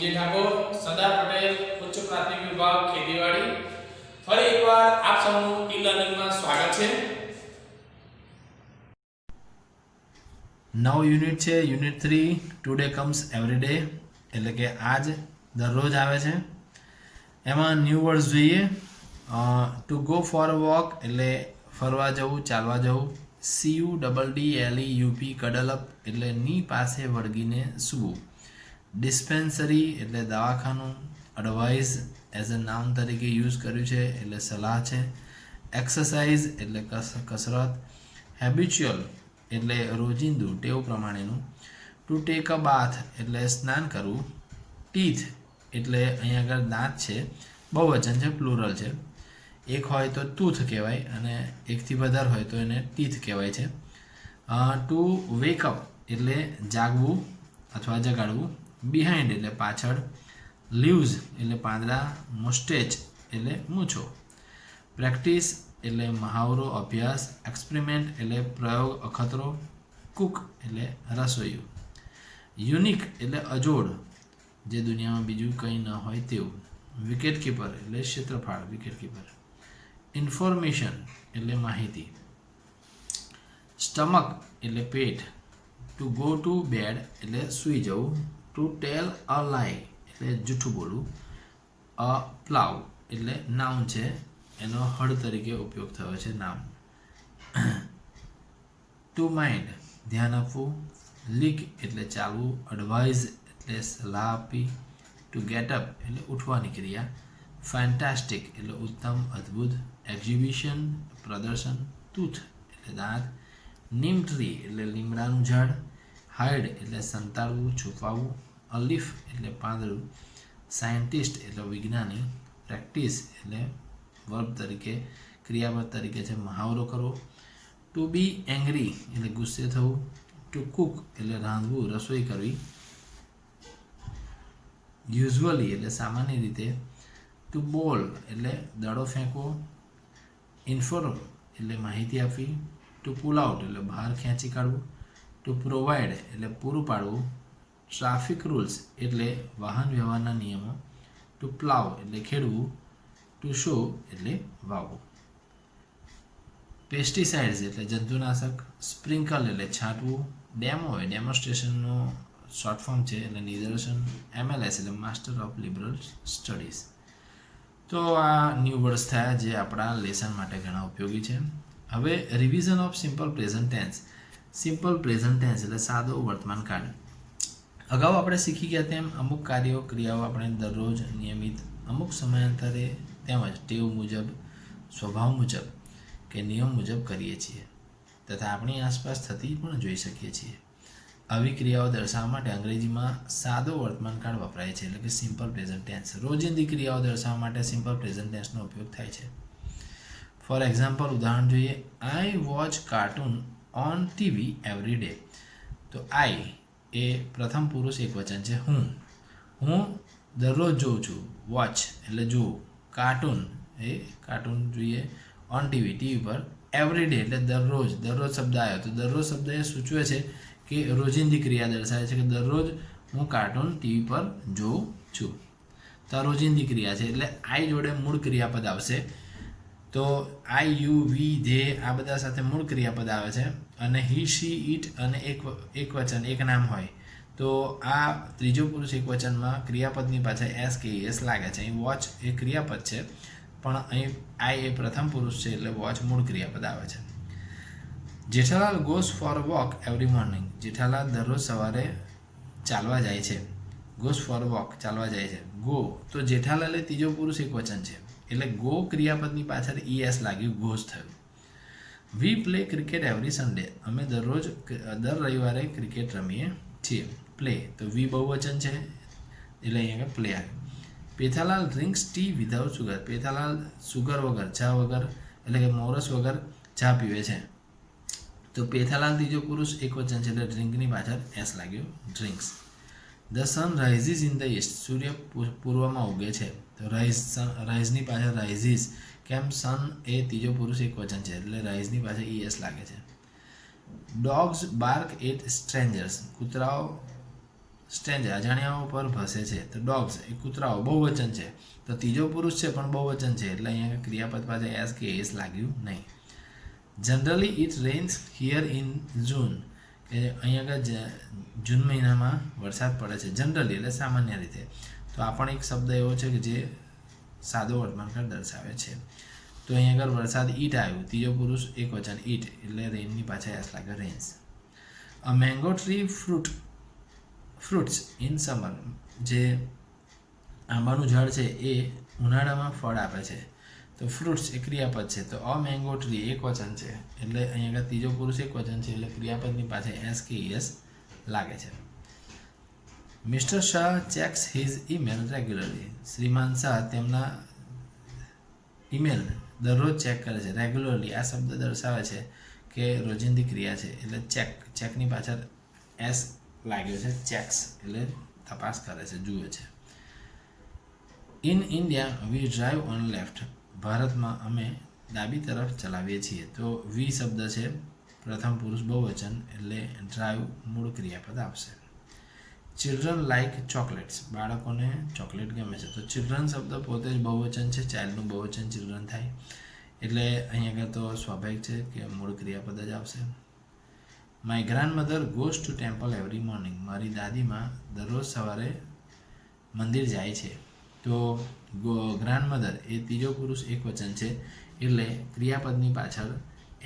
विजय ठाकुर सरदार पटेल उच्च प्राथमिक विभाग खेतीवाड़ी फरी एक बार आप सबનું ई लर्निंग में स्वागत है। नव यूनिट है unit 3 today comes every day એટલે કે આજ દરરોજ આવે છે। એમાં ન્યૂ વર્ડ્સ જોઈએ। To go for a walk એટલે ફરવા જવું, ચાલવા જવું। CUDDLEUP કડલ અપ એટલે ની પાસે વળગીને સૂવું। ડિસ્પેન્સરી એટલે દવાખાનું। એડવાઇઝ એઝ અ નાઉન તરીકે યુઝ કર્યું છે એટલે સલાહ છે। એક્સરસાઇઝ એટલે કસરત। હેબિચ્યુઅલ એટલે રોજિંદુ ટેવ પ્રમાણેનું। ટુ ટેક અ બાથ એટલે સ્નાન કરવું। ટીથ એટલે અહીંયા આગળ દાંત છે, બહુવચન છે, પ્લુરલ છે। એક હોય તો ટૂથ કહેવાય અને એકથી વધારે હોય તો એને ટીથ કહેવાય છે। ટુ વેકઅપ એટલે જાગવું અથવા જગાડવું। બિહાઇન્ડ એટલે પાછળ। લીવ્સ એટલે પાંદડા। મુસ્ટેચ એટલે મૂછો। પ્રેક્ટિસ એટલે મહાવરો, અભ્યાસ। એક્સપેરિમેન્ટ એટલે પ્રયોગ, અખતરો। કુક એટલે રસોઈયું। યુનિક એટલે અજોડ, જે દુનિયામાં બીજું કંઈ ન હોય તેવું। વિકેટ કીપર એટલે ક્ષેત્રફળ, વિકેટ કીપર। ઇન્ફોર્મેશન એટલે માહિતી। સ્ટમક એટલે પેટ। ટુ ગો ટુ બેડ એટલે સૂઈ જવું। ટુ ટેલ અ લાઈ એટલે જૂઠું બોલવું। અ પ્લાવ એટલે નાઉન છે, એનો હળ તરીકે ઉપયોગ થયો છે નામ। ટુ માઇન્ડ ધ્યાન આપવું। લીક એટલે ચાલવું। એડવાઇઝ એટલે સલાહ આપવી। ટુ ગેટ અપ એટલે ઉઠવાની ક્રિયા। ફેન્ટાસ્ટિક એટલે ઉત્તમ, અદ્ભુત। એક્ઝિબિશન પ્રદર્શન। ટૂથ એટલે દાંત। નીમ ટ્રી એટલે લીમડાનું ઝાડ। હાઇડ એટલે સંતાડવું, છુપાવવું। અલીફ એટલે પાંદડું। સાયન્ટિસ્ટ એટલે વિજ્ઞાની। પ્રેક્ટિસ એટલે વર્બ તરીકે, ક્રિયાપદ તરીકે છે, મહાવરો કરવો। ટુ બી એંગ્રી એટલે ગુસ્સે થવું। ટુ કુક એટલે રાંધવું, રસોઈ કરવી। યુઝ્યુઅલી એટલે સામાન્ય રીતે। ટુ બોલ એટલે દડો ફેંકવો। ઇન્ફોર્મ એટલે માહિતી આપવી। ટુ પુલ આઉટ એટલે બહાર ખેંચી કાઢવું। ટુ પ્રોવાઈડ એટલે પૂરું પાડવું। ટ્રાફિક રૂલ્સ એટલે વાહન વ્યવહારના નિયમો। ટુ પ્લાવ એટલે ખેડવું। ટુ શો એટલે વાવવું। પેસ્ટિસાઇડ્સ એટલે જંતુનાશક। સ્પ્રિંકલ એટલે છાંટવું। ડેમો એ ડેમોન્સ્ટ્રેશનનો શોર્ટ ફોર્મ છે એટલે નિદર્શન। MLS એટલે માસ્ટર ઓફ લિબરલ સ્ટડીઝ। તો આ ન્યૂ વર્ડ્સ થયા જે આપણા લેસન માટે ઘણા ઉપયોગી છે। હવે revision of simple present tense. Simple present tense એટલે સાદો વર્તમાન કાળ। અગાઉ આપણે શીખી ગયા તેમ અમુક કાર્યો, ક્રિયાઓ આપણે દરરોજ નિયમિત અમુક સમયાંતરે તેમજ ટેવ મુજબ, સ્વભાવ મુજબ કે નિયમ મુજબ કરીએ છીએ તથા આપણી આસપાસ થતી પણ જોઈ શકીએ છીએ। આવી ક્રિયાઓ દર્શાવવા માટે અંગ્રેજીમાં સાદો વર્તમાનકાળ વપરાય છે એટલે કે સિમ્પલ પ્રેઝન્ટ ટેન્સ। રોજિંદી ક્રિયાઓ દર્શાવવા માટે સિમ્પલ પ્રેઝન્ટ ટેન્સનો ઉપયોગ થાય છે। ફોર એક્ઝામ્પલ ઉદાહરણ જોઈએ। આઈ watch cartoon on TV every day. તો આઈ એ પ્રથમ પુરુષ એકવચન છે, હું દરરોજ જોઉં છું। વોચ એટલે જોવું। કાર્ટૂન એ કાર્ટૂન જોઈએ ઓન ટીવી પર। એવરી ડે એટલે દરરોજ શબ્દ આવ્યો તો દરરોજ શબ્દ એ સૂચવે છે કે રોજિંદી ક્રિયા દર્શાવે છે કે દરરોજ હું કાર્ટૂન ટીવી પર જોઉં છું। તો આ રોજિંદી ક્રિયા છે એટલે આઈ જોડે મૂળ ક્રિયાપદ આવશે। તો આઈ, યુ, વી, ધે આ બધા સાથે મૂળ ક્રિયાપદ આવે છે અને હી, શી, ઇટ અને એક વચન, એક નામ હોય તો આ ત્રીજો પુરુષ એક વચનમાં ક્રિયાપદની પાછળ એસ કે એસ લાગે છે। અહીં વોચ એ ક્રિયાપદ છે પણ અહીં આઈ એ પ્રથમ પુરુષ છે એટલે વોચ મૂળ ક્રિયાપદ આવે છે। Jethalal goes four walk every morning. Jethalal દરરોજ સવારે ચાલવા જાય છે। ગોઝ ફોર વોક ચાલવા જાય છે। ગો તો જેઠાલાલ એ ત્રીજો પુરુષ એક વચન છે એટલે ગો ક્રિયાપદની પાછળ ES લાગ્યું, ગોઝ થયું। We play cricket every Sunday. અમે દર રવિવારે ક્રિકેટ રમીએ છીએ। પ્લે તો વી બહુવચન છે એટલે અહીંયા પ્લે આવ્યું। Pethalal drinks T without sugar. Pethalal sugar વગર, ચા વગર એટલે કે મોરસ વગર ચા પીવે છે। તો પેથાલાલ ત્રીજો પુરુષ એક વચન છે એટલે ડ્રિંકની પાછળ એસ લાગ્યો, drinks. The sun rises in the east. સૂર્ય પૂર્વમાં ઉગે છે તો રાઇઝની પાછળ રાઇઝિસ, કેમ સન એ ત્રીજો પુરુષ એક વચન છે એટલે રાઇઝની પાછળ ES લાગે છે। Dogs bark at strangers. કૂતરાઓ સ્ટ્રેન્જર અજાણ્યાઓ પર ભસે છે. તો ડોગ્સ એ કૂતરાઓ બહુવચન છે, તો ત્રીજો પુરુષ છે પણ બહુવચન છે એટલે અહીંયા ક્રિયાપદ પાસે એસ કે એસ લાગ્યું નહીં. Generally it rains here in June, કે અહીંયા આગળ જૂન મહિનામાં વરસાદ પડે છે. જનરલી એટલે સામાન્ય રીતે. તો આ પણ એક શબ્દ એવો છે કે જે સાદો વર્તમાનકાળ દર્શાવે છે. તો અહીંયા આગળ વરસાદ ઈટ આવ્યું, ત્રીજો પુરુષ એક વચન ઈટ એટલે રેનની પાછળ એસ લાગે rains. A mango tree fruits in summer, જે આંબાનું ઝાડ છે એ ઉનાળામાં ફળ આપે છે. તો ફ્રૂટ્સ એ ક્રિયાપદ છે, તો અ મેંગો ટ્રી એક વચન છે એટલે અહીંયા આગળ ત્રીજો પુરુષ એક વચન છે એટલે ક્રિયાપદની પાછળ એસ કે એસ લાગે છે. Mister Shah checks his email regularly, શ્રીમાન શાહ તેમના ઈમેલ દરરોજ ચેક કરે છે. રેગ્યુલરલી આ શબ્દ દર્શાવે છે કે રોજિંદી ક્રિયા છે એટલે ચેકની પાછળ એસ લાગ્યો છે. ચેક્સ એટલે તપાસ કરે છે, જુએ છે. In India we drive on left, ભારતમાં અમે ડાબી તરફ ચલાવીએ છીએ. તો વી શબ્દ છે પ્રથમ પુરુષ બહુવચન એટલે ડ્રાઈવ મૂળ ક્રિયાપદ આવશે. ચિલ્ડ્રન લાઇક ચોકલેટ્સ, બાળકોને ચોકલેટ ગમે છે. તો ચિલ્ડ્રન શબ્દ પોતે જ બહુવચન છે, ચાઇલ્ડનું બહુવચન ચિલ્ડ્રન થાય એટલે અહીંયા આગળ તો સ્વાભાવિક છે કે મૂળ ક્રિયાપદ જ આવશે. My grand mother goes to temple every morning, મારી દાદીમાં દરરોજ સવારે મંદિર જાય છે. તો ગ્રાન્ડ મધર એ ત્રીજો પુરુષ એક વચન છે એટલે ક્રિયાપદની પાછળ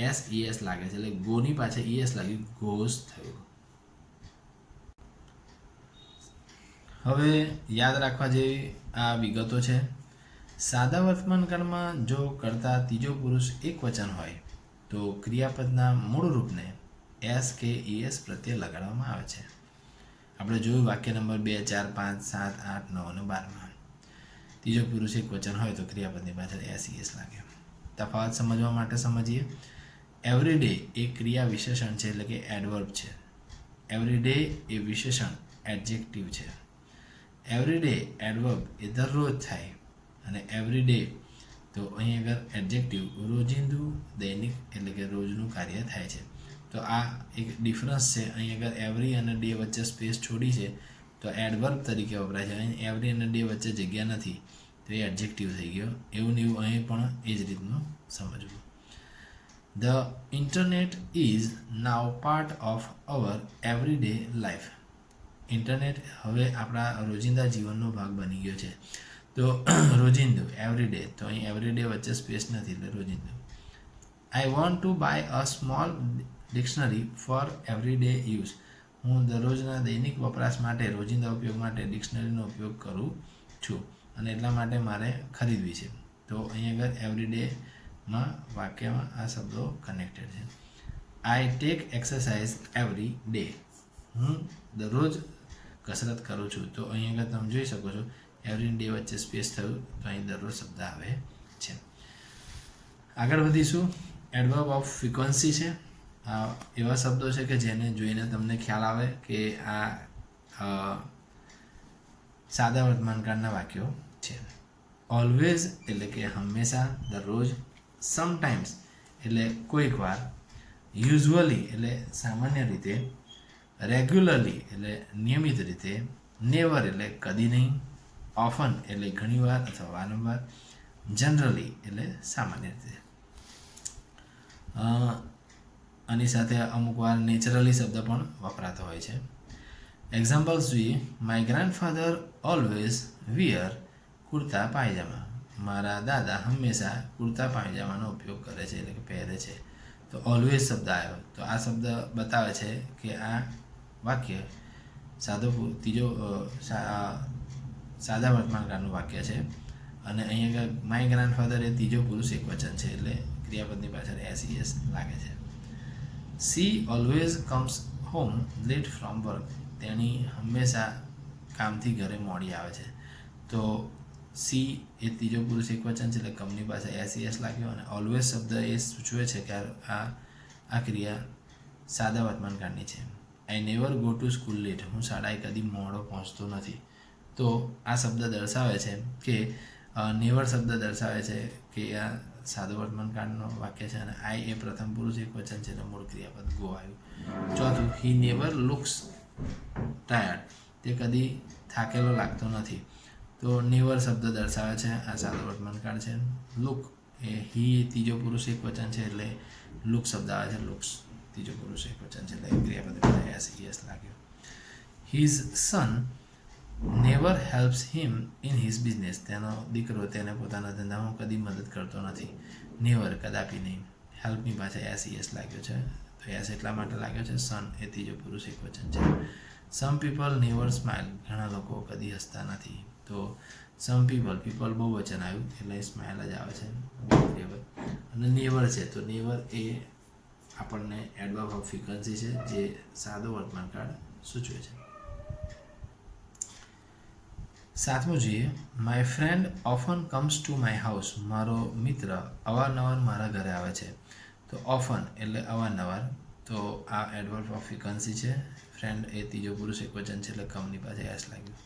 એસ ઈએસ લાગે છે એટલે ગોની પાછળ ઈએસ લાગ્યું, ગોઝ થયું. હવે યાદ રાખવા જેવી આ વિગતો છે. સાદા વર્તમાનકાળમાં જો કરતા ત્રીજો પુરુષ એક વચન હોય તો ક્રિયાપદના મૂળ રૂપને એસ કે ઈએસ પ્રત્યે લગાડવામાં આવે છે. આપણે જોયું વાક્ય નંબર 2, 4, 5, 7, 8, 9 અને 12માં ત્રીજો પુરુષ એક વચન હોય તો ક્રિયાપદની પાછળ એસ ઈએસ લાગે. તફાવત સમજવા માટે સમજીએ. એવરી ડે એ ક્રિયા વિશેષણ છે એટલે કે એડવર્બ છે. એવરી ડે એ વિશેષણ એડજેક્ટિવ છે. એવરી ડે એડવર્બ એ દરરોજ થાય અને એવરી ડે તો અહીં આગળ એડજેક્ટિવ રોજિંદુ દૈનિક એટલે કે રોજનું કાર્ય થાય છે. તો આ એક ડિફરન્સ છે. અહીં આગળ એવરી અને ડે વચ્ચે સ્પેસ છોડી છે તો એડવર્બ તરીકે વપરાય છે. અહીં એવરી અને ડે વચ્ચે જગ્યા નથી તો એ એડજેક્ટિવ થઈ ગયો. એવું ને એવું અહીં પણ એ જ રીતનું સમજવું. The internet is now part of our every day life, internet હવે આપણા રોજિંદા જીવનનો ભાગ બની ગયો છે. તો રોજિંદુ એવરીડે, તો અહીં એવરીડે વચ્ચે સ્પેસ નથી એટલે રોજિંદુ. I want to buy a small dictionary for everyday use, હું દરરોજના દૈનિક વપરાશ માટે રોજિંદા ઉપયોગ માટે ડિક્શનરીનો ઉપયોગ કરું છું અને એટલા માટે મારે ખરીદવી છે. તો અહીં આગળ એવરીડેમાં વાક્યમાં આ શબ્દો કનેક્ટેડ છે. I take exercise every day, હું દરરોજ કસરત કરું છું. તો અહીં આગળ તમે જોઈ શકો છો એવરી ડે વચ્ચે સ્પેસ થયું તો અહીં દરરોજ શબ્દ આવે છે. આગળ વધીશું. એડવર્બ ઓફ ફ્રીક્વન્સી છે. એવા શબ્દો છે કે જેને જોઈને તમને ખ્યાલ આવે કે આ સાદા વર્તમાનકાળના વાક્યો છે. ઓલવેઝ એટલે કે હંમેશા, દરરોજ. સમટાઈમ્સ એટલે કોઈક વાર. યુઝ્યુઅલી એટલે સામાન્ય રીતે. રેગ્યુલરલી એટલે નિયમિત રીતે. નેવર એટલે કદી નહીં. ઓફન એટલે ઘણીવાર અથવા વારંવાર. જનરલી એટલે સામાન્ય રીતે. આની સાથે અમુક વાર નેચરલી શબ્દ પણ વપરાતો હોય છે. એક્ઝામ્પલ્સ જોઈએ. My grandfather always wear kurta pyjama, મારા દાદા હંમેશા કુર્તા પાયજામાનો ઉપયોગ કરે છે એટલે કે પહેરે છે. તો ઓલવેઝ શબ્દ આવ્યો તો આ શબ્દ બતાવે છે કે આ વાક્ય સાદા વર્તમાનકાળનું વાક્ય છે અને અહીંયા માય ગ્રાન્ડફાધર એ ત્રીજો પુરુષ એક વચન છે એટલે ક્રિયાપદની પાછળ એસ ઈએસ લાગે છે. She always comes home late from work, તેણી હંમેશા કામથી ઘરે મોડી આવે છે. તો સી એ ત્રીજો પુરુષ એક વચન છે એટલે કમની પાસે એસ ઈએસ લાગ્યો અને ઓલવેઝ શબ્દ એ સૂચવે છે કે આ ક્રિયા સાદા વર્તમાનકાળની છે. I never go to school late, હું શાળાએ કદી મોડો પહોંચતો નથી. તો આ શબ્દ દર્શાવે છે કે નેવર શબ્દ દર્શાવે છે કે આ સાદો વર્તમાનકાળનો વાક્ય છે અને આઈ એ પ્રથમ પુરુષ એક વચન છે એટલે મૂળ ક્રિયાપદ ગો આવ્યું. ચોથું, હી નેવર લુક્સ ટાયર્ડ, તે કદી થાકેલો લાગતો નથી. તો નેવર શબ્દ દર્શાવે છે આ સાદો વર્તમાનકાળ છે. લુક એ હી ત્રીજો પુરુષ એક વચન છે એટલે લુક શબ્દ આવે છે. લુક્સ ત્રીજો પુરુષ એક વચન છે એટલે ક્રિયાપદ યસ લાગ્યો. His son never helps him in his business. તેનો દીકરો તેને પોતાના ધંધામાં કદી મદદ કરતો નથી. નેવર કદાપી નહીં. હેલ્પની પાછળ યસ લાગ્યો છે. તો યસ એટલા માટે લાગ્યો છે સન એ ત્રીજો પુરુષ એક વચન છે. Some people never smile. ઘણા લોકો કદી હસતા નથી. તો સમ પીપલ બહુ વચન આવ્યું એટલે સ્માઇલ જ આવે છે. અને નેવર છે તો નેવર એ આપણને એડવર્બ ઓફ ફ્રીક્વન્સી છે જે સાદો વર્તમાનકાળ સૂચવે છે. સાતમું જોઈએ, my friend often comes to my house. મારો મિત્ર અવારનવાર મારા ઘરે આવે છે. તો ઓફન એટલે અવારનવાર. તો આ એડવર્બ ઓફ ફ્રીક્વન્સી છે. ફ્રેન્ડ એ ત્રીજો પુરુષ એક વચન છે એટલે કમની પાસે એસ લાગ્યું.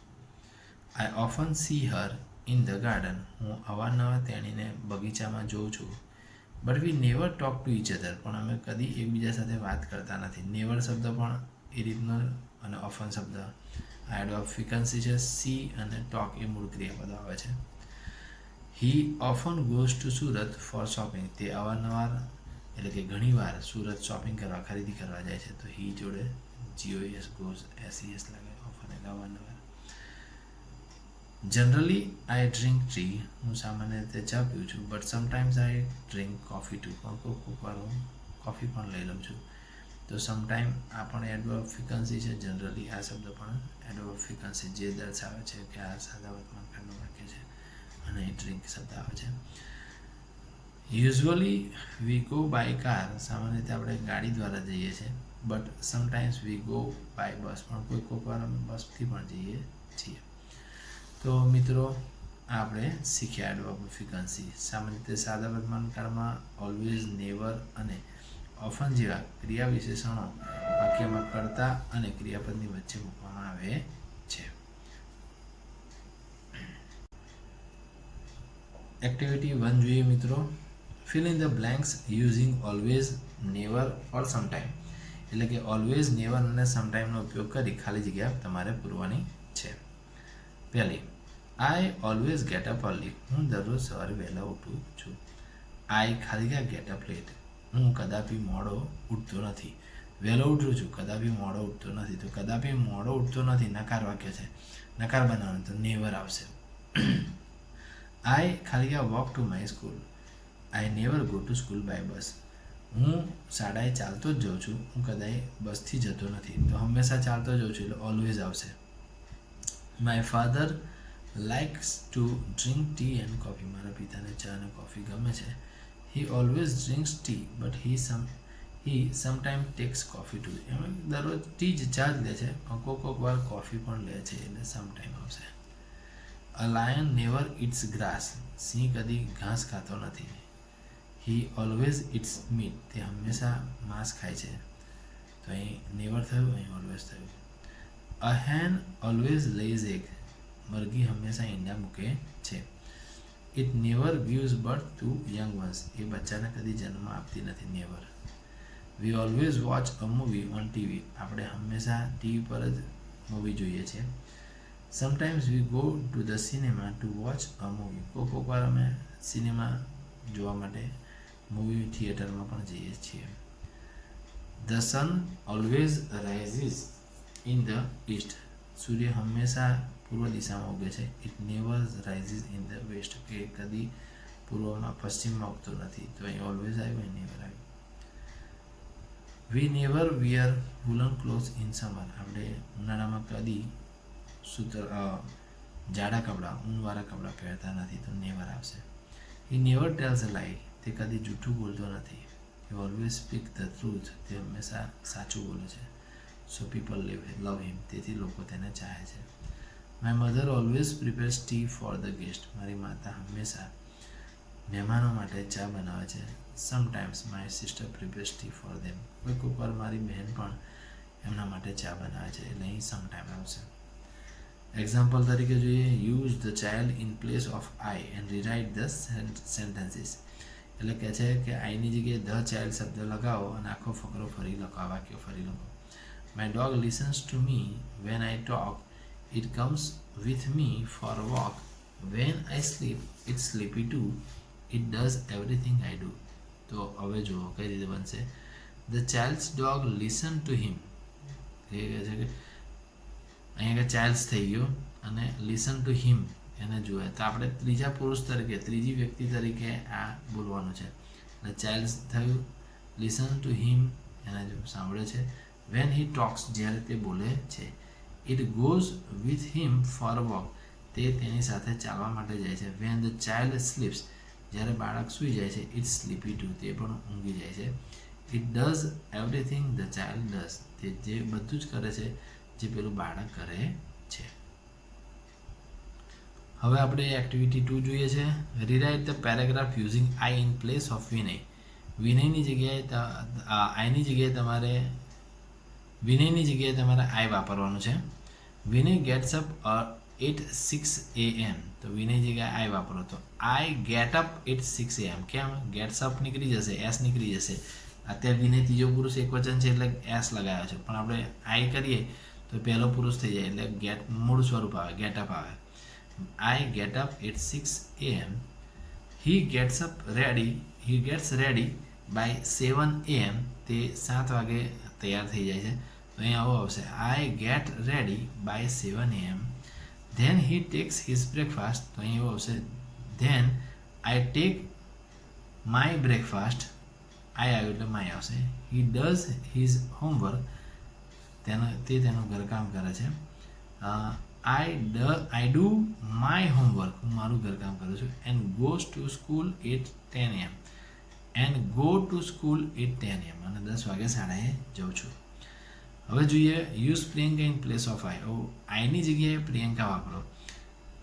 I often see her in the garden. હું અવારનવાર તેણીને બગીચામાં જોઉં છું. But we never talk to each other. પણ અમે કદી એકબીજા સાથે વાત કરતા નથી. નેવર શબ્દ પણ એ રીતનો અને ઓફન શબ્દ આ એડવર્બ ફ્રીક્વન્સી છે. સી અને ટોક એ મૂળ ક્રિયાપદો આવે છે. He often goes to Surat for shopping. તે અવારનવાર એટલે કે ઘણીવાર સુરત શોપિંગ કરવા ખરીદી કરવા જાય છે. તો હી જોડે GOES ગોઝ SES લાગે. ઓફન એટલે અવારનવાર. Generally I drink tea. હું સામાન્ય રીતે ચા પીઉં છું. But sometimes I drink coffee too. પણ કોઈક વાર હું કોફી પણ લઈ લઉં છું. તો સમટાઈમ આ પણ એડવર્બ ફ્રીક્વન્સી છે. જનરલી આ શબ્દ પણ એડવર્બ ફ્રીક્વન્સી જે દર્શાવે છે કે આ સાદા વર્તમાનકાળનું વાક્ય છે. અને ડ્રિંક શબ્દ આવે છે. Usually we go by car. સામાન્ય રીતે આપણે ગાડી દ્વારા જઈએ છીએ. But sometimes we go by bus. પણ કોઈક વાર અમે બસથી પણ જઈએ છીએ. તો મિત્રો આપણે શીખ્યા એડવર્બ ફ્રીક્વન્સી. સામાન્ય રીતે સાદા વર્તમાનકાળમાં ઓલવેઝ, નેવર અને ઓફન જેવા ક્રિયા વિશેષણો વાક્યમાં કર્તા અને ક્રિયાપદની વચ્ચે મૂકવામાં આવે છે. એક્ટિવિટી 1 જોઈએ મિત્રો. Fill in the blanks using always, never or sometime. એટલે કે ઓલવેઝ, નેવર અને સમટાઈમનો ઉપયોગ કરી ખાલી જગ્યા તમારે પૂરવાની છે. પહેલી, I always get up early. હું દરરોજ સવારે વહેલા ઉઠું છું. આઈ ખાલી જગ્યા ગેટ અપ લેટ. હું કદાપી મોડો ઉઠતો નથી. વહેલો ઉઠું છું, કદાપી મોડો ઉઠતો નથી. તો કદાપી મોડો ઉઠતો નથી નકાર વાક્ય છે. નકાર બનાવવાનું તો નેવર આવશે. આઈ ખાલી જગ્યા walk to my school. I never go to school by bus. હું શાળાએ ચાલતો જ જાઉં છું. હું કદાચ બસથી જતો નથી. તો હંમેશા ચાલતો જાઉં છું એટલે ઓલવેઝ આવશે. My father likes to drink tea and coffee. મારા પિતાને ચા અને કોફી ગમે છે. He always drinks tea but he sometime takes coffee too. એમાં દરરોજ ટી જ ચા જ લે છે પણ કોઈક વાર કોફી પણ લે છે એટલે સમટાઈમ આવશે. A lion never eats grass. સિંહ કદી ઘાસ ખાતો નથી. He always eats meat. તે હંમેશા માંસ ખાય છે. તો અહીં નેવર થયું, અહીં ઓલવેઝ થયું. A hen always lays egg. મરઘી હંમેશા ઈંડા મૂકે છે. It never gives birth to young ones. એ બચ્ચાને કદી જન્મ આપતી નથી. Never. We always watch a movie on TV. આપણે હંમેશા ટીવી પર જ મૂવી જોઈએ છીએ. Sometimes we go to the cinema to watch a movie. કોઈક વાર અમે સિનેમા જોવા માટે મૂવી થિયેટરમાં પણ જઈએ છીએ. The sun always rises in the east. સૂર્ય હંમેશા પૂર્વ દિશામાં ઉગે છે. It never rises in the west. કે કદી પૂર્વમાં પશ્ચિમમાં ઉગતો નથી. તો અહીં ઓલવેઝ આવ્યું, અહીં નેવર આવ્યું. We never wear woollen clothes in summer. આપણે ઉનાળામાં કદી જાડા કપડાં, ઊનવાળા કપડાં પહેરતા નથી. તો નેવર આવશે. હી નેવર ટેલ્સ અ લાઈ. તે કદી જૂઠું બોલતો નથી. He always speak the truth. તે હંમેશા સાચું બોલે છે. સો પીપલ લવ હિમ. તેથી લોકો તેને ચાહે છે. My mother always prepares T for the guest. મારી માતા હંમેશા મહેમાનો માટે ચા બનાવે છે. Sometimes my sister prepares T for them. કોઈક વાર મારી બહેન પણ એમના માટે ચા બનાવે છે એટલે અહીં સમટાઈમ આવશે. એક્ઝામ્પલ તરીકે જોઈએ, use the child in place of I and rewrite the sentences. એટલે કહે છે કે આઈની જગ્યાએ ધ ચાઇલ્ડ શબ્દ લગાવો અને આખો ફકરો ફરી લખો. આ વાક્ય ફરી લખો. My dog listens to me when I talk It comes with me for a walk. When I sleep, it's sleepy too. It does everything I do. તો હવે જુઓ કઈ રીતે બનશે. The child's dog listened to him. એ કહે છે કે અહીંયા ચાઇલ્ડ્સ થઈ ગયો અને લિસન ટુ હિમ એને જુએ તો આપણે ત્રીજા પુરુષ તરીકે ત્રીજી વ્યક્તિ તરીકે આ બોલવાનું છે. એટલે ચાઇલ્ડ્સ થયું, લિસન ટુ હિમ એને જો સાંભળે છે. વેન હી ટોક્સ જ્યારે તે બોલે છે. It goes with him for a walk તે તેની સાથે ચાલવા માટે જાય છે. વેન ધ ચાઇલ્ડ સ્લીપ્સ જ્યારે બાળક સૂઈ જાય છે. ઇટ સ્લીપી ટુ તે પણ ઊંઘી જાય છે. It does everything the child does તે જે બધું જ કરે છે જે પેલું બાળક કરે છે. હવે આપણે એક્ટિવિટી 2 જોઈએ છે. Rewrite the paragraph using I in place of Vinay. વિનયની જગ્યાએ તમારે આઈ વાપરવાનું છે. Vinay gets up at 6 AM. તો વિનય જગ્યાએ આઈ વાપરો તો I get up at 6 AM. કેમ? ગેટ્સ અપ નીકળી જશે, એસ નીકળી જશે. અત્યારે વિનય ત્રીજો પુરુષ એકવચન છે એટલે એસ લગાવ્યો છે, પણ આપણે આઈ કરીએ તો પહેલો પુરુષ થઈ જાય એટલે ગેટ મૂળ સ્વરૂપ આવે, ગેટ અપ આવે. I get up at 6 AM. He gets ready by 7 AM. તે 7 વાગે તૈયાર થઈ જાય છે. તો અહીં આવો આવશે I get ready by 7 AM. Then he takes his breakfast. તો અહીં એવું આવશે then I take my breakfast. I આવ્યું એટલે માય આવશે. He does his homework. તે તેનું ઘરકામ કરે છે. I do my homework. હું મારું ઘરકામ કરું છું. And goes to school at 10 AM. And go to school at 10 AM. અને 10 વાગે શાળાએ જાઉં છું. હવે જોઈએ use Priyanka in place of I. આઈની જગ્યાએ પ્રિયંકા વાપરો.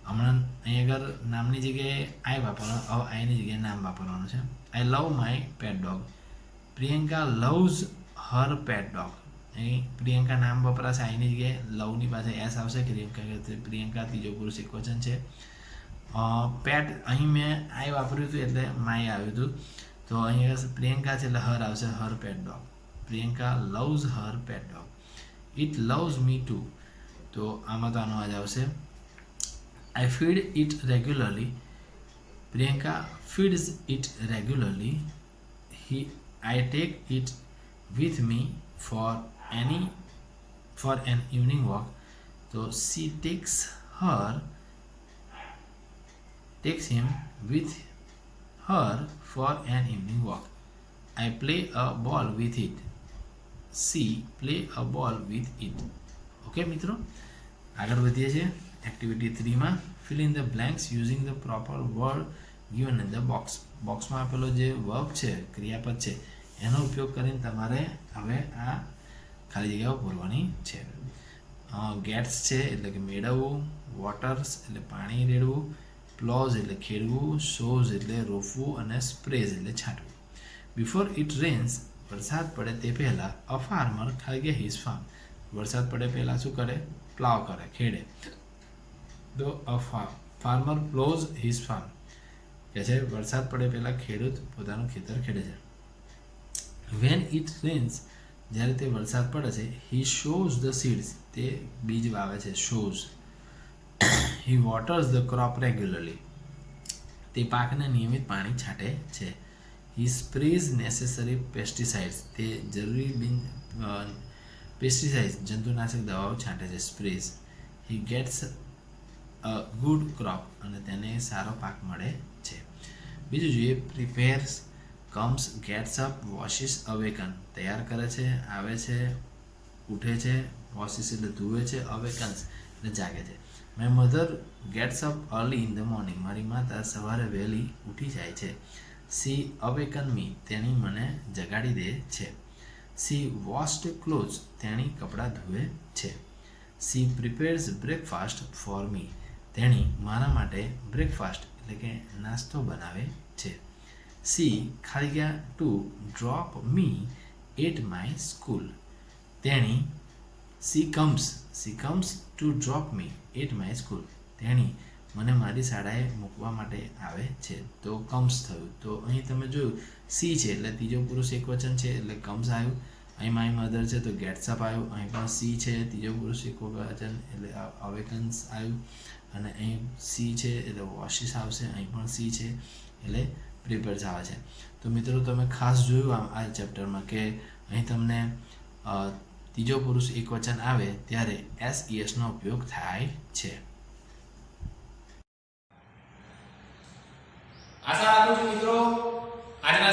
હમણાં અહીં આગળ નામની જગ્યાએ આઈ વાપરવાનું, હવે આઈની જગ્યાએ નામ વાપરવાનું છે. I love my pet dog. Priyanka loves her pet dog. અહીં પ્રિયંકા નામ વપરાશે, આઈની જગ્યાએ લવની પાસે એસ આવશે. પ્રિયંકા ત્રીજો પુરુષ એકવચન છે. પેટ અહીં મેં આઈ વાપર્યું હતું એટલે માય આવ્યું હતું. તો અહીં પ્રિયંકા છે એટલે હર આવશે, her pet dog. Priyanka loves her pet dog. It loves me too. તો આમાં તો આનો જ આવશે. I feed it regularly. Priyanka feeds it regularly. I take it with me for an evening walk. So she takes him with her for an evening walk. I play a ball with it. She play a ball with it. Okay મિત્રો, આગળ વધીએ છીએ activity 3 માં. fill in the blanks using the proper word given in the box. બોક્સમાં આપેલો જે verb છે, ક્રિયાપદ છે, એનો ઉપયોગ કરીને તમારે હવે આ ખાલી જગ્યાઓ પૂરવાની છે. ગેટ્સ છે એટલે કે મેળવવું, વોટર્સ એટલે પાણી રેડવું, પ્લોઝ એટલે ખેડવું, શોઝ એટલે રોપવું અને સ્પ્રેઝ એટલે છાંટવું. બિફોર ઇટ રેન્સ, વરસાદ પડે તે પહેલાં, અ ફાર્મર ખાલી ગયા હિઝ ફાર્મ. વરસાદ પડે પહેલાં શું કરે? પ્લાવ કરે, ખેડે. તો અ ફાર્મર પ્લોઝ હિઝ ફાર્મ કે છે વરસાદ પડે પહેલાં ખેડૂત પોતાનું ખેતર ખેડે છે. વેન ઇટ રેન્સ, જ્યારે તે વરસાદ પડે છે. હી શોઝ ધ સીડ્સ, તે બીજ વાવે છે, sows. He waters the crop regularly, તે પાકને નિયમિત પાણી છાંટે છે. હી સ્પ્રેઝ નેસેસરી પેસ્ટિસાઇડ્સ, તે જરૂરી પેસ્ટિસાઇડ્સ જંતુનાશક દવાઓ છાંટે છે, sprays. He gets a good crop, અને તેને સારો પાક મળે છે. બીજું જોઈએ prepares, comes, gets up, washes, awaken. તૈયાર કરે છે, આવે છે, ઉઠે છે. વોશિસ એટલે ધુએ છે, અવેકન્સ એટલે જાગે છે. My mother gets up early in the morning. મારી માતા સવારે વહેલી ઉઠી જાય છે. સી અવેકન મી, તેણી મને જગાડી દે છે. સી વોશ્ડ ક્લોથ્સ, તેણી કપડાં ધુએ છે. C prepares breakfast for me, તેણી મારા માટે બ્રેકફાસ્ટ એટલે કે નાસ્તો બનાવે છે. સી ખાલી ગયા to drop me at my school, તેણી she comes to drop me at my school, તેણી મને મારી શાળાએ મૂકવા માટે આવે છે. તો કમ્સ થયું. તો અહીં તમે જોયું સી છે એટલે ત્રીજો પુરુષ એકવચન છે એટલે કમ્સ આવ્યું, અહીં માય મધર છે તો ગેટ્સ અપ આવ્યું, અહીં પણ સી છે ત્રીજો પુરુષ એકોવચન એટલે અવેકન્સ આવ્યું, અને અહીં સી છે એટલે વોશિસ આવશે, અહીં પણ સી છે એટલે પ્રિપેર્સ આવે છે. તો મિત્રો તમે ખાસ જોયું આ ચેપ્ટરમાં કે અહીં તમને ત્રીજો પુરુષ એકવચન આવે ત્યારે SESનો ઉપયોગ થાય છે. આશા રાખું છું મિત્રો આજના